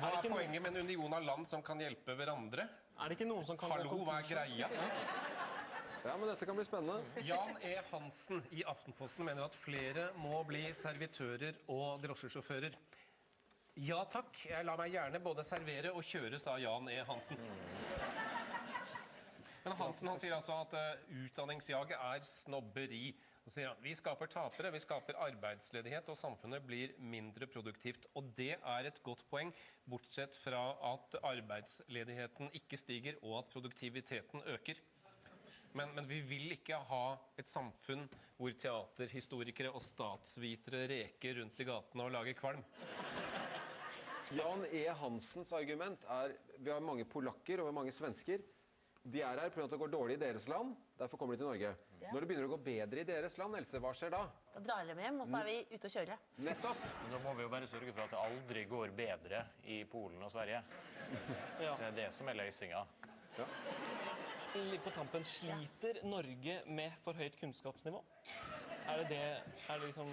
Hva er poenget med en union av land som kan hjelpe hverandre? Er det ikke noen som kan Hallo, hva er greia? Ja, men dette kan bli spennende. Jan E. Hansen i Aftenposten mener at flere må bli servitører og drosjesjåfører. Ja takk, jeg lar meg gjerne både servere og kjøre, sa Jan E. Hansen. Men Hansen han sier altså at utdanningsjaget er snobberi. Han sier at vi skaper tapere, vi skaper arbeidsledighet, og samfunnet blir mindre produktivt. Og det er et godt poeng, bortsett fra at arbeidsledigheten ikke stiger, og at produktiviteten øker. Men vi vil ikke ha et samfunn hvor teaterhistorikere og statsvitere reker rundt i gatene og lager kvalm. Jan E. Hansens argument er vi har mange polakker og mange svensker. De er her pga. At det går dårlig i deres land, derfor kommer de til Norge. Ja. Når det begynner å gå bedre i deres land, Else, hva skjer da? Da drar de hjem, og så er vi ute og kjører. Nettopp! Da må vi jo bare sørge for at det aldri går bedre i Polen og Sverige. Ja. Det er det som er løsninga. Litt på tampen, sliter Norge med for høyt kunnskapsnivå? Er det liksom...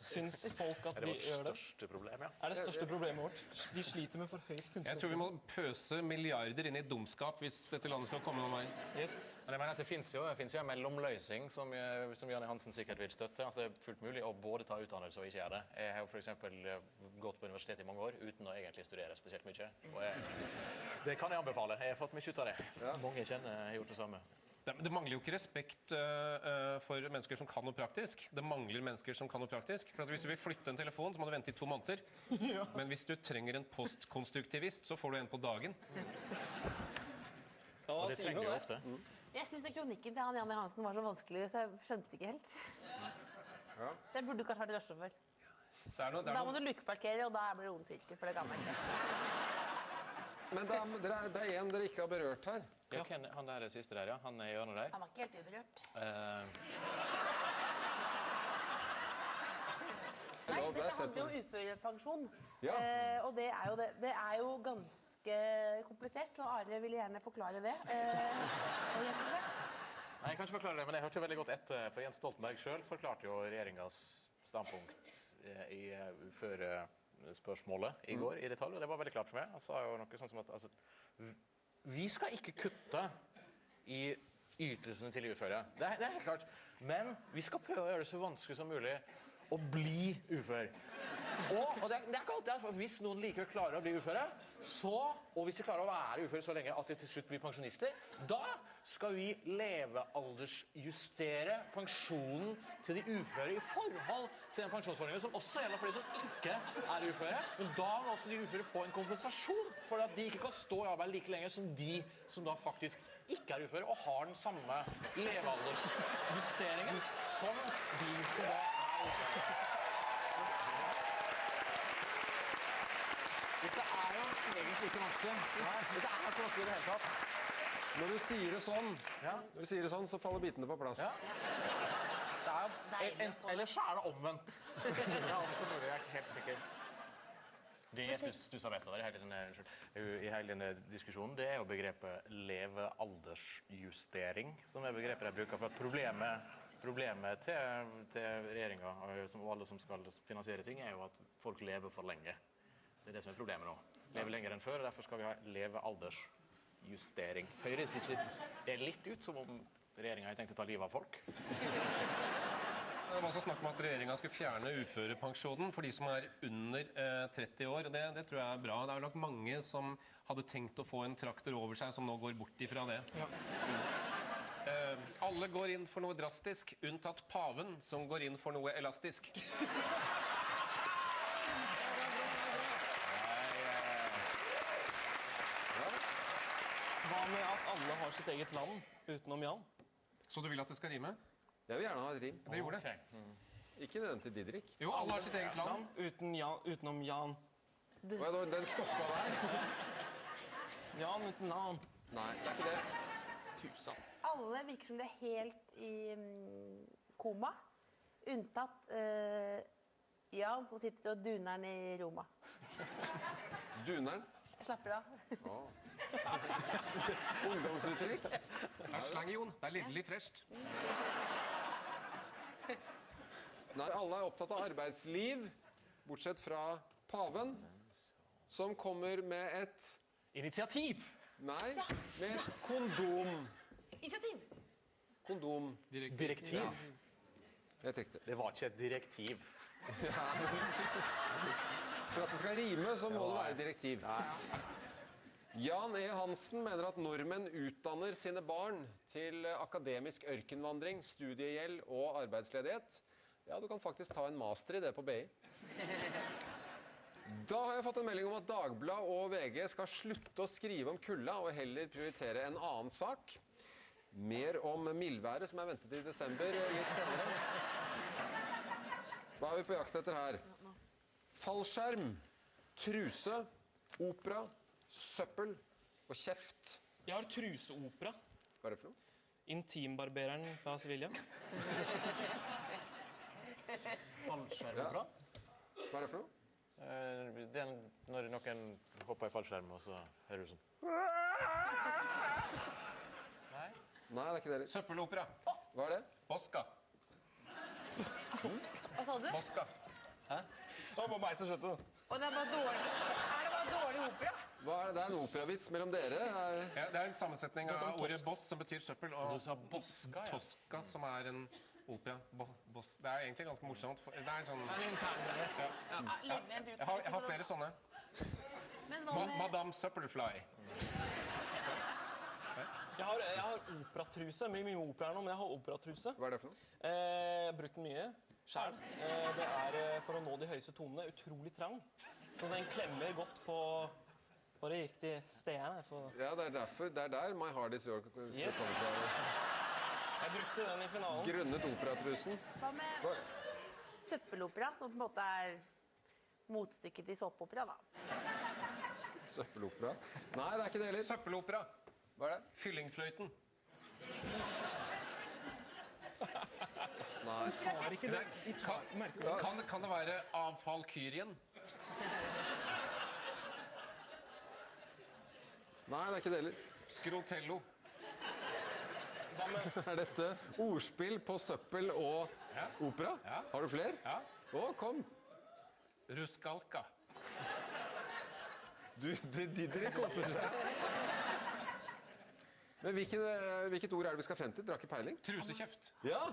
Syns folk at Det er vi vårt gjør det? største problem, ja. Er det største problemet vårt? Vi sliter med for høyt Jeg tror vi kunnskapsnivå. må pøse milliarder inn i dumskap hvis dette landet skal komme noen vei. Yes. Men jeg mener at det finnes jo en mellomløsning som Janne Hansen sikkert vil støtte. Altså, det er fullt mulig å både ta utdannelse og ikke gjøre det. Jeg har jo for eksempel gått på universitet i mange år uten å egentlig studere spesielt mye. Og det kan jeg anbefale. Jeg har fått mye ut av det. Mange jeg kjenner har gjort det samme. Det mangler jo ikke respekt for mennesker som kan noe praktisk. Det mangler mennesker som kan noe praktisk. For at hvis du vil flytte en telefon, så må du vente i 2 måneder. Men hvis du trenger en postkonstruktivist, så får du en på dagen. Ja, Og det sier trenger noe du det. ofte. Jeg synes kronikken til han Janne Hansen var så vanskelig, så jeg skjønte ikke helt. Så jeg burde kanskje vært drosjesjåfør. Da må du lukeparkere, og da blir det ond sirkel, for det kan jeg ikke. Men det er en dere ikke har berørt her. Ja, han der siste der, ja. Han er i hjørnet der. Han var ikke helt uberørt. Nei, dette handler jo om uførepensjon. Ja. Og det er jo ganske komplisert, og Are ville gjerne forklare det. Rett og slett. Nei, jeg kan ikke forklare det, men jeg hørte veldig godt etter, for Jens Stoltenberg selv forklarte jo regjeringas standpunkt i uførespørsmålet i går i detalj, og det var veldig klart for meg. Han sa jo noe sånn som at altså, vi skal ikke kutte i ytelsene til uføre. Det er helt klart. Men vi skal prøve å gjøre det så vanskelig som mulig å bli ufør. Og det er ikke alltid, for hvis noen likevel klarer å bli uføre, og hvis de klarer å være uføre så lenge at de til slutt blir pensjonister, da skal vi levealdersjustere pensjonen til de uføre i forhold til den pensjonsordningen som også gjelder for de som ikke er uføre. Men da må også de uføre få en kompensasjon for at de ikke kan stå i arbeid like lenge som de som da faktisk ikke er uføre og har den samme levealdersjusteringen som de som da er uføre. Dette er jo egentlig ikke vanskelig. Dette er ikke vanskelig i det hele tatt. Når du sier det sånn, så faller bitene på plass. Ja. Det er ellers så er det omvendt. Det er også mulig, jeg er ikke helt sikker. Det jeg stusser mest over i hele denne diskusjonen, det er jo begrepet levealdersjustering, som er begrepet jeg bruker for at problemet til regjeringen og alle som skal finansiere ting, er jo at folk lever for lenge. Det er det som er problemet nå. Lever lenger enn før, og derfor skal vi ha levealdersjustering. Høyre sier det er litt ut som om regjeringen har tenkt å ta livet av folk. Det var også snakk om at regjeringen skulle fjerne uførepensjonen for de som er under 30 år. Og det tror jeg er bra. Det er nok mange som hadde tenkt å få en traktor over seg, som nå går bort ifra det. Ja. Alle går inn for noe drastisk, unntatt paven, som går inn for noe elastisk. Hva med at alle har sitt eget land, utenom Jan? Så du vil at det skal rime? Jeg vil gjerne ha et rim. Det gjorde det. Ikke den til Didrik. Jo, alle har sitt eget land. Utenom Jan. Den stoppa der. Jan uten navn. Nei, det er ikke det. Tusen. Alle virker som de er helt i koma, unntatt Jan, som sitter og duner i Roma. Duneren. Jeg slapper av. Ungdomsuttrykk. Det er slang, Jon. Det er lidderlig fresht. Når alle er opptatt av arbeidsliv, bortsett fra paven, som kommer med et Initiativ! Nei, med et kondom. Initiativ! Kondom. Direktiv. Helt riktig. Det var ikke et direktiv. For at det skal rime, så må det være direktiv. Jan E. Hansen mener at nordmenn utdanner sine barn til akademisk ørkenvandring, studiegjeld og arbeidsledighet. Ja, du kan faktisk ta en master i det på BI. Da har jeg fått en melding om at Dagbladet og VG skal slutte å skrive om kulda og heller prioritere en annen sak. Mer om mildværet som er ventet i desember litt senere. Hva er vi på jakt etter her? Fallskjerm, truse, opera, søppel og kjeft. Jeg har truseopera. Hva er det for noe? Intimbarbereren fra Sevilla. Fallskjermopera? Hva er det for noe? Det er når noen hopper i fallskjerm, og så hører du sånn. Nei, det er ikke det. Søppelopera. Hva er det? Bosca. Hva sa du? Bosca. Det var bare meg som skjønte det. Og det er bare dårlig. Er det bare dårlig opera? Hva er det? Det er en operavits mellom dere. Ja, det er en sammensetning av ordet boss, som betyr søppel, og Du sa Bosca, ja. Tosca, som er en opera. Boss. Det er egentlig ganske morsomt. Det er sånn... Det er en interngreie. Jeg har flere sånne. Men hva med... Madame Søppelfly. Jeg har operatruse. Det blir mye opera her nå, men jeg har operatruse. Hva er det for noe? Jeg har brukt den mye selv. Det er for å nå de høyeste tonene. Utrolig trang. Så den klemmer godt på de riktige stedene. Ja, det er derfor. Det er der My Heart Is Yours kommer Yes. fra. Jeg brukte den i finalen. Grunnet operatrusen. Hva med søppelopera, som på en måte er motstykket til såpeopera, da? Søppelopera. Nei, det er ikke det heller. Søppelopera. Hva er det? Fyllingfløyten. Nei. Kan det være avfallkyrien? Nei, det er ikke det heller. Skrotello. Er dette ordspill på søppel og opera? Ja. Har du flere? Ja. Å, kom. Ruskalka. Dere koser seg. Men hvilket ord er det vi skal frem til? Dere har ikke peiling? Trusekjeft. Ja!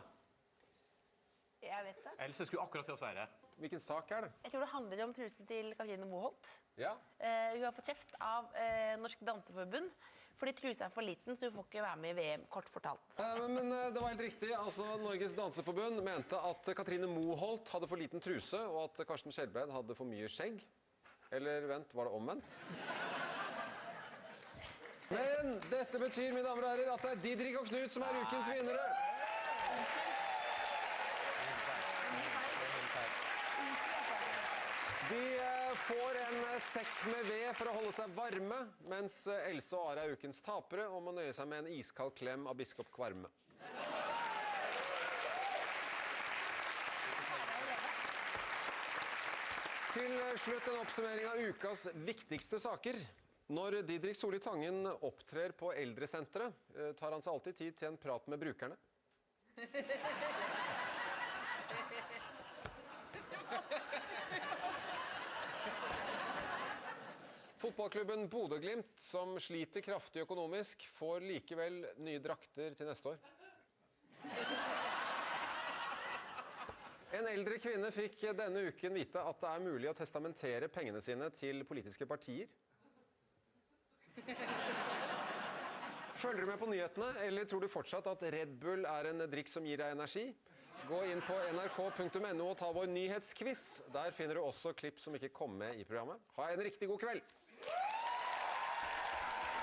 Jeg vet det. Else skulle akkurat til å si det. Hvilken sak er det? Jeg tror det handler om trusen til Katrine Moholt. Ja. Hun har fått kjeft av Norsk Danseforbund fordi trusa er for liten, så hun får ikke være med i VM, kort fortalt. Men det var helt riktig. Altså, Norges Danseforbund mente at Katrine Moholt hadde for liten truse, og at Karsten Skjelbreid hadde for mye skjegg. Eller vent, var det omvendt? Men dette betyr, mine damer og herrer, at det er Didrik og Knut som er ukens vinnere. De får en sekk med ved for å holde seg varme, mens Else og Are er ukens tapere og må nøye seg med en iskald klem av biskop Kvarme. Til slutt en oppsummering av ukas viktigste saker. Når Didrik Solli Tangen opptrer på eldresenteret, tar han seg alltid tid til en prat med brukerne. Fotballklubben Bodø-Glimt, som sliter kraftig økonomisk, får likevel nye drakter til neste år. En eldre kvinne fikk denne uken vite at det er mulig å testamentere pengene sine til politiske partier. Følger du med på nyhetene, eller tror du fortsatt at Red Bull er en drikk som gir deg energi? Gå inn på nrk.no og ta vår nyhetsquiz. Der finner du også klipp som ikke kom med i programmet. Ha en riktig god kveld!